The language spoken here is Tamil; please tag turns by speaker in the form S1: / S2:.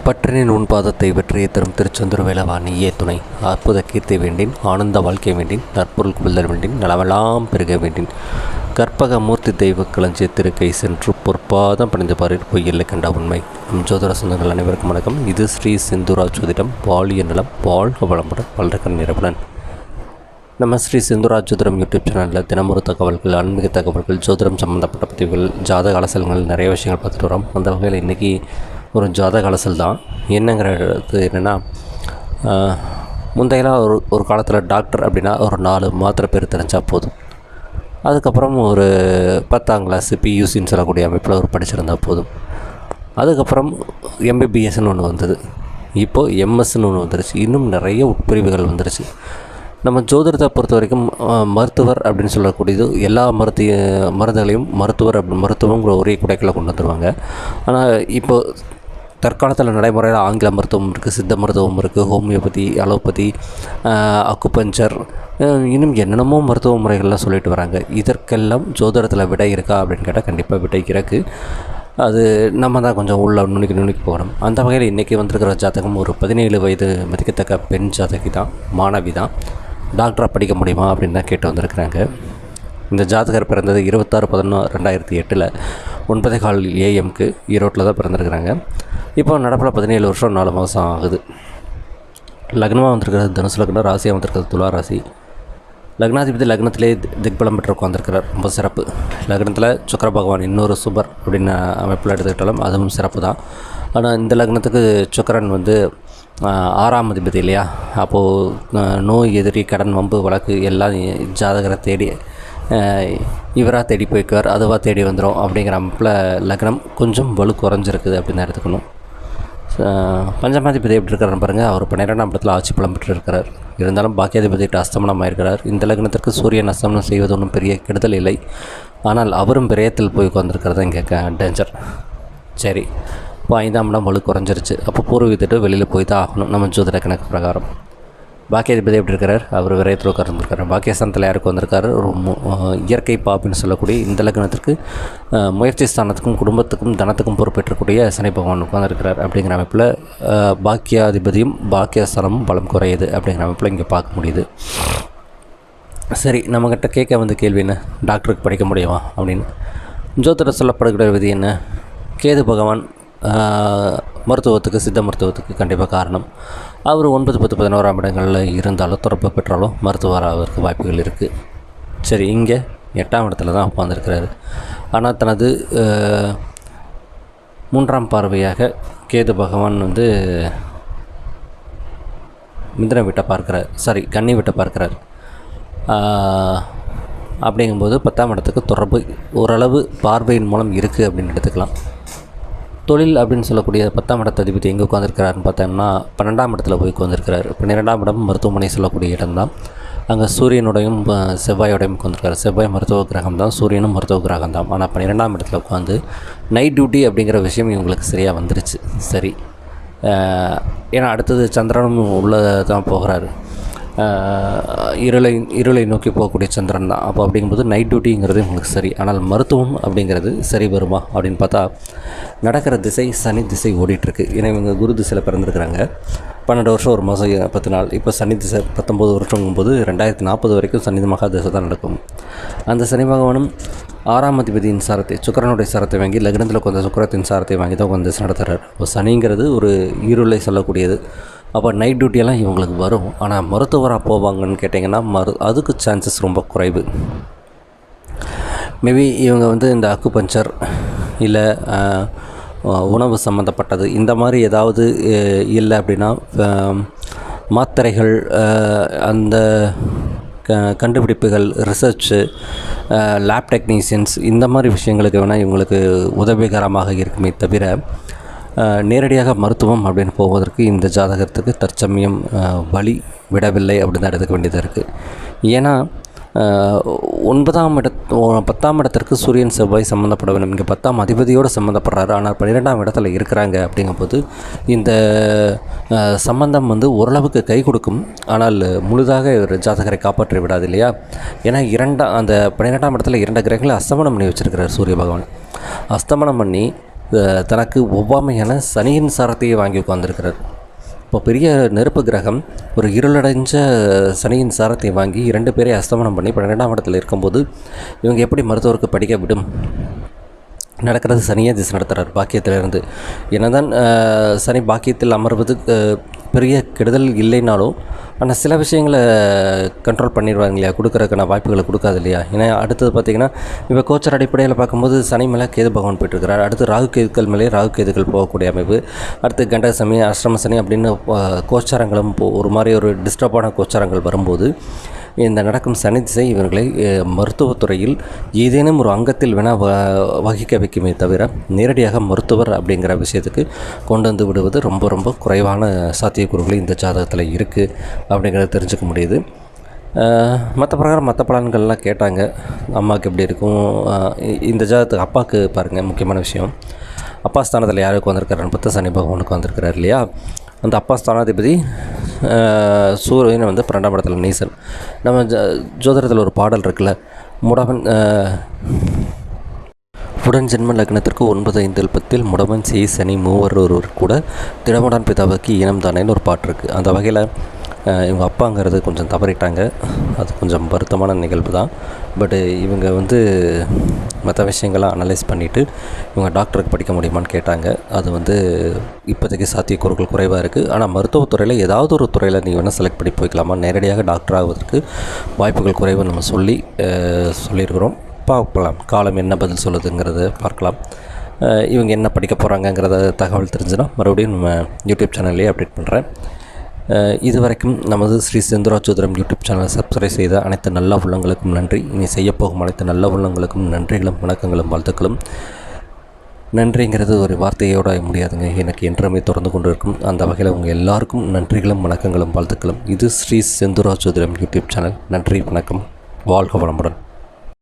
S1: பற்றினின் உன்பாதத்தை வெற்றியை தரும் திருச்செந்தூர் வேலவா நீயே துணை. அற்புத கீர்த்தி வேண்டின், ஆனந்த வாழ்க்கை வேண்டின், நற்பொருள் குவிதல் வேண்டின், நலவெல்லாம் பெருக வேண்டின், கற்பக மூர்த்தி தெய்வ களஞ்சிய திருக்கை சென்று பொற்பாதம் பணிந்து பாரில் பொய்யில்லை கண்ட உண்மை. ஜோதிட சொந்தங்கள் அனைவருக்கும் வணக்கம். இது ஸ்ரீ சிந்துரா ஜோதிடம். பாலிய நலம், வாழ்க வளமுடன், வளர்க்க நிரப்புடன். நம்ம ஸ்ரீ சிந்துரா ஜோதிடம் யூடியூப் சேனலில் தினமொரு தகவல்கள், ஆன்மீக தகவல்கள், ஜோதிடம் சம்மந்தப்பட்ட பதிவுகள், ஜாதக அலசல்கள் நிறைய விஷயங்கள் பார்த்துட்டு வரோம். அந்த வகையில் இன்றைக்கி ஒரு ஜாதக அலசல் தான். என்னங்கிறது என்னென்னா, முந்தையெல்லாம் ஒரு காலத்தில் டாக்டர் அப்படின்னா ஒரு 4 மாத்திரை பேர் தெரிஞ்சால் போதும். அதுக்கப்புறம் ஒரு 10ஆம் கிளாஸ் பியூசின்னு சொல்லக்கூடிய அமைப்பில் ஒரு படிச்சிருந்தால் போதும். அதுக்கப்புறம் எம்பிபிஎஸ்ன்னு ஒன்று வந்தது. இப்போது எம்எஸ்ன்னு ஒன்று வந்துருச்சு. இன்னும் நிறைய உட்பிரிவுகள் வந்துருச்சு. நம்ம ஜோதிடத்தை பொறுத்த வரைக்கும் மருத்துவர் அப்படின்னு சொல்லக்கூடியது எல்லா மருந்துகளையும் மருத்துவங்கிற ஒரே குடைக்குள்ளே கொண்டு வந்துடுவாங்க. ஆனால் இப்போது தற்காலத்தில் நடைமுறையில் ஆங்கில மருத்துவம் இருக்குது, சித்த மருத்துவம் இருக்குது, ஹோமியோபதி, அலோபதி, அக்குபஞ்சர், இன்னும் என்னென்னமோ மருத்துவ முறைகள்லாம் சொல்லிட்டு வராங்க. இதற்கெல்லாம் ஜோதிடத்தில் விடை இருக்கா அப்படின்னு கேட்டால் கண்டிப்பாக விடை இருக்குது. அது நம்ம தான் கொஞ்சம் உள்ள நுணுக்கி போகணும். அந்த வகையில் இன்றைக்கி வந்திருக்கிற ஜாதகம் ஒரு 17 வயது மதிக்கத்தக்க பெண் ஜாதகி தான், மாணவி தான். டாக்டராக படிக்க முடியுமா அப்படின்னு தான் கேட்டு வந்திருக்கிறாங்க. இந்த ஜாதகர் பிறந்தது 26/11/2008 9:15 AM ஈரோட்டில் தான் பிறந்திருக்கிறாங்க. இப்போ நடப்பில் 17 வருஷம் 4 மாதம் ஆகுது. லக்னமாக வந்திருக்கிறது தனுசு லக்னம், ராசியாக வந்திருக்கிறது துலா ராசி. லக்னாதிபதி லக்னத்திலே திக்பலம் பெற்று உட்காந்துருக்கிறார். ரொம்ப சிறப்பு. லக்னத்தில் சுக்கிர பகவான் இன்னொரு சுபர் அப்படின்னு அமைப்பில் எடுத்துக்கிட்டாலும் அதுவும் சிறப்பு தான். ஆனால் இந்த லக்னத்துக்கு சுக்கிரன் 6ஆம் அதிபதி இல்லையா? அப்போது நோய், எதிரி, கடன், வம்பு, வழக்கு எல்லாம் ஜாதகரை தேடி இவராக தேடி போய்க்குவார், அதுவாக தேடி வந்துடும் அப்படிங்கிற அமைப்பில் லக்னம் கொஞ்சம் வலு குறைஞ்சிருக்குது அப்படின்னு தான் எடுத்துக்கணும். பஞ்சமாதிபதி எப்படி இருக்கிறான்னு பாருங்கள். அவர் 12ஆம் இடத்துல ஆட்சி பலம் பெற்றிருக்கிறார். இருந்தாலும் பாக்கியாதிபதியிட்ட அஸ்தமனம் ஆயிருக்கிறார். இந்த லக்னத்திற்கு சூரியன் அஸ்தமனம் செய்வது ஒன்றும் பெரிய கெடுதல் இல்லை. ஆனால் அவரும் விரயத்தில் போய் உட்காந்துருக்கிறது தான் இங்கே டேஞ்சர். சரி, இப்போ 5ஆம் இடம் வலு குறைஞ்சிருச்சு. அப்போ பூர்வீகத்திட்டு வெளியில் போய் தான் ஆகணும் நம்ம ஜோதிட கணக்கு பிரகாரம். பாக்கியாதிபதி எப்படி இருக்கிறார்? அவர் விரயத்தில் உட்கார்ந்துருக்கார். பாக்கியஸ்தானத்தில் யாருக்கு வந்திருக்காரு? ஒரு இயற்கை பாப்புன்னு சொல்லக்கூடிய இந்த லக்னத்திற்கு முயற்சி ஸ்தானத்துக்கும் குடும்பத்துக்கும் தனத்துக்கும் பொறுப்பேற்றக்கூடிய சனி பகவான் உட்கார்ந்துருக்கிறார். அப்படிங்கிற அமைப்பில் பாக்கியாதிபதியும் பாக்கியஸ்தானமும் பலம் குறையுது அப்படிங்கிற அமைப்பில் இங்கே பார்க்க முடியுது. சரி, நம்மக்கிட்ட கேட்க கேள்வி என்ன, டாக்டருக்கு படிக்க முடியுமா அப்படின்னு. ஜோதிடர் சொல்லப்படுகிற விதி என்ன? கேது பகவான் மருத்துவத்துக்கு, சித்த மருத்துவத்துக்கு கண்டிப்பாக காரணம். அவர் 9, 10, 11ஆம் இடங்களில் இருந்தாலும் தொடர்பு பெற்றாலும் மருத்துவர் ஆவதற்கு வாய்ப்புகள் இருக்குது. சரி, இங்கே 8ஆம் இடத்துல தான் உட்காந்துருக்கிறாரு. ஆனால் தனது 3ஆம் பார்வையாக கேது பகவான் மிதுன வீட்டை பார்க்குறார், கன்னி வீட்டை பார்க்குறார். அப்படிங்கும்போது 10ஆம் இடத்துக்கு தொடர்பு ஓரளவு பார்வையின் மூலம் இருக்குது அப்படின்னு எடுத்துக்கலாம். தொழில் அப்படின்னு சொல்லக்கூடிய 10ஆம் இடத்து அதிபதி எங்கே உட்காந்துருக்கிறாருன்னு பார்த்தோம்னா 12ஆம் இடத்துல போய் உட்காந்துருக்கிறார். 12ஆம் இடம் மருத்துவமனை சொல்லக்கூடிய இடம்தான். அங்கே சூரியனுடையும் செவ்வாயோடையும் உட்காந்துருக்காரு. செவ்வாய் மருத்துவ கிரகம் தான், சூரியனும் மருத்துவ கிரகம் தான். ஆனால் 12ஆம் இடத்துல உட்காந்து நைட் டியூட்டி அப்படிங்கிற விஷயம் இவங்களுக்கு சரியாக வந்துருச்சு. சரி, ஏன்னா அடுத்தது சந்திரனும் உள்ளே தான் போகிறாரு. இருளை நோக்கி போகக்கூடிய சந்திரன் தான். அப்போ அப்படிங்கும்போது நைட் டியூட்டிங்கிறது உங்களுக்கு சரி. ஆனால் மருத்துவம் அப்படிங்கிறது சரி வருமா அப்படின்னு பார்த்தா நடக்கிற திசை சனி திசை ஓடிட்டுருக்கு. ஏன்னா இவங்க குரு திசையில் பிறந்திருக்கிறாங்க. 12 வருஷம் 1 மாதம் 10 நாள். இப்போ சனி திசை 19 வருஷங்கும்போது 2040 வரைக்கும் சனி மகா திசை தான் நடக்கும். அந்த சனி பகவானும் 6ஆம் அதிபதியின் சாரத்தை, சுக்கிரனுடைய சாரத்தை வாங்கி லக்னத்தில் கொஞ்சம் சுக்கிரத்தின் சாரத்தை வாங்கி தான் கொஞ்சம் திசை நடத்துகிறார். இப்போ சனிங்கிறது ஒரு இருளை சொல்லக்கூடியது. அப்போ நைட் டியூட்டியெல்லாம் இவங்களுக்கு வரும். ஆனால் மருத்துவராக போவாங்கன்னு கேட்டிங்கன்னா அதுக்கு சான்சஸ் ரொம்ப குறைவு. மேபி இவங்க இந்த அக்குபஞ்சர் இல்லை உணவு சம்மந்தப்பட்டது இந்த மாதிரி ஏதாவது இல்லை அப்படின்னா மாத்திரைகள், அந்த கண்டுபிடிப்புகள், ரிசர்ச்சு, லேப் டெக்னீஷியன்ஸ் இந்த மாதிரி விஷயங்களுக்கு வேணால் இவங்களுக்கு உதவிகரமாக இருக்குமே தவிர நேரடியாக மருத்துவம் அப்படின்னு போவதற்கு இந்த ஜாதகத்துக்கு தற்சமயம் வழி விடவில்லை அப்படின்னு தான் எடுத்துக்க வேண்டியதாக இருக்குது. ஏன்னா 10ஆம் இடத்திற்கு சூரியன் செவ்வாய் சம்மந்தப்பட வேண்டும். இங்கே 10ஆம் அதிபதியோடு சம்மந்தப்படுறாரு. ஆனால் 12ஆம் இடத்துல இருக்கிறாங்க. அப்படிங்கும்போது இந்த சம்பந்தம் ஓரளவுக்கு கை கொடுக்கும். ஆனால் முழுதாக ஒரு ஜாதகரை காப்பாற்றி விடாது இல்லையா? ஏன்னா அந்த 12ஆம் இடத்துல 2 கிரகங்களை அஸ்தமனம் பண்ணி வச்சுருக்கிறார் சூரிய பகவான். அஸ்தமனம் பண்ணி தனக்கு ஒவ்வாமையான சனியின் சாரத்தையே வாங்கி உட்கார்ந்துருக்கிறார். இப்போ பெரிய நெருப்பு கிரகம் ஒரு இருளடைஞ்ச சனியின் சாரத்தை வாங்கி 2 பேரை அஸ்தமனம் பண்ணி 12ஆம் இடத்துல இருக்கும்போது இவங்க எப்படி மருத்துவருக்கு படிக்க விடும்? நடக்கிறது சனியே திசை நடத்துகிறார் பாக்கியத்திலிருந்து. என்னதான் சனி பாக்கியத்தில் அமர்வது பெரிய கெடுதல் இல்லைனாலும், ஆனால் சில விஷயங்களை கண்ட்ரோல் பண்ணிடுவாங்க இல்லையா, கொடுக்குறதுக்கான வாய்ப்புகளை கொடுக்காது இல்லையா. ஏன்னா அடுத்தது பார்த்திங்கன்னா இப்போ கோச்சர் அடிப்படையில் பார்க்கும்போது சனி மேலே கேது பகவான் போயிட்டுருக்கிறார். அடுத்து ராகு கேதுக்கள் மேலே ராகு கேதுக்கள் போகக்கூடிய அமைப்பு. அடுத்து கண்டக சனி, அஷ்டம சனி அப்படின்னு கோச்சாரங்களும் ஒரு மாதிரி ஒரு டிஸ்டர்பான கோச்சாரங்கள் வரும்போது இந்த நடக்கும் சனி திசை இவர்களை மருத்துவத்துறையில் ஏதேனும் ஒரு அங்கத்தில் வேணால் வகிக்க வைக்குமே தவிர நேரடியாக மருத்துவர் அப்படிங்கிற விஷயத்துக்கு கொண்டு வந்து விடுவது ரொம்ப ரொம்ப குறைவான சாத்தியக்கூறுகள் இந்த ஜாதகத்தில் இருக்குது அப்படிங்கிறத தெரிஞ்சுக்க முடியுது. மற்ற பிரகாரம் மற்ற பலன்கள்லாம் கேட்டாங்க. அம்மாவுக்கு எப்படி இருக்கும், இந்த ஜாதகத்துக்கு அப்பாவுக்கு பாருங்கள் முக்கியமான விஷயம். அப்பா ஸ்தானத்தில் யாருக்கு வந்திருக்காருன்னு பார்த்தா சனி பகவானுக்கு வந்திருக்கிறார் இல்லையா. அந்த அப்பா ஸ்தானாதிபதி சூரியன் 12ஆம் இடத்துல நீசன். நம்ம ஜோதிடத்தில் ஒரு பாடல் இருக்குல்ல, உடன் ஜென்ம லக்னத்திற்கு 9-5 முடவன் செய் சனி மூவர் ஒருவர் கூட திடமுடன் பிதாவுக்கு ஈனம் தானேன்னு ஒரு பாட்டு இருக்குது. அந்த வகையில் இவங்க அப்பாங்கிறது கொஞ்சம் தவறிட்டாங்க. அது கொஞ்சம் வருத்தமான நிகழ்வு தான். பட்டு இவங்க மற்ற விஷயங்கள்லாம் அனலைஸ் பண்ணிவிட்டு இவங்க டாக்டருக்கு படிக்க முடியுமான்னு கேட்டாங்க. அது இப்போதைக்கு சாத்தியக்கூறுகள் குறைவாக இருக்குது. ஆனால் மருத்துவத்துறையில் ஏதாவது ஒரு துறையில் நீங்கள் வேணால் செலக்ட் பண்ணி போய்க்கலாமா, நேரடியாக டாக்டர் ஆகுவதற்கு வாய்ப்புகள் குறைவு நம்ம சொல்லியிருக்கிறோம். பார்க்கலாம் காலம் என்ன பதில் சொல்லுதுங்கிறத பார்க்கலாம். இவங்க என்ன படிக்க போகிறாங்கங்கிறத தகவல் தெரிஞ்சுன்னா மறுபடியும் நம்ம யூடியூப் சேனல்லேயே அப்டேட் பண்ணுறேன். இதுவரைக்கும் நமது ஸ்ரீ செந்தூரா ஜோதிடம் யூடியூப் சேனலை சப்ஸ்கிரைப் செய்த அனைத்து நல்ல உள்ளங்களுக்கும் நன்றி. இனி செய்யப்போகும் அனைத்து நல்ல உள்ளங்களுக்கும் நன்றிகளும் வணக்கங்களும் வாழ்த்துக்களும். நன்றிங்கிறது ஒரு வார்த்தையோடு முடியாதுங்க, எனக்கு என்றுமே தொடர்ந்து கொண்டு இருக்கும். அந்த வகையில் உங்கள் எல்லாருக்கும் நன்றிகளும் வணக்கங்களும் வாழ்த்துக்களும். இது ஸ்ரீ செந்தூரா ஜோதிடம் யூடியூப் சேனல். நன்றி, வணக்கம், வாழ்க வளமுடன்.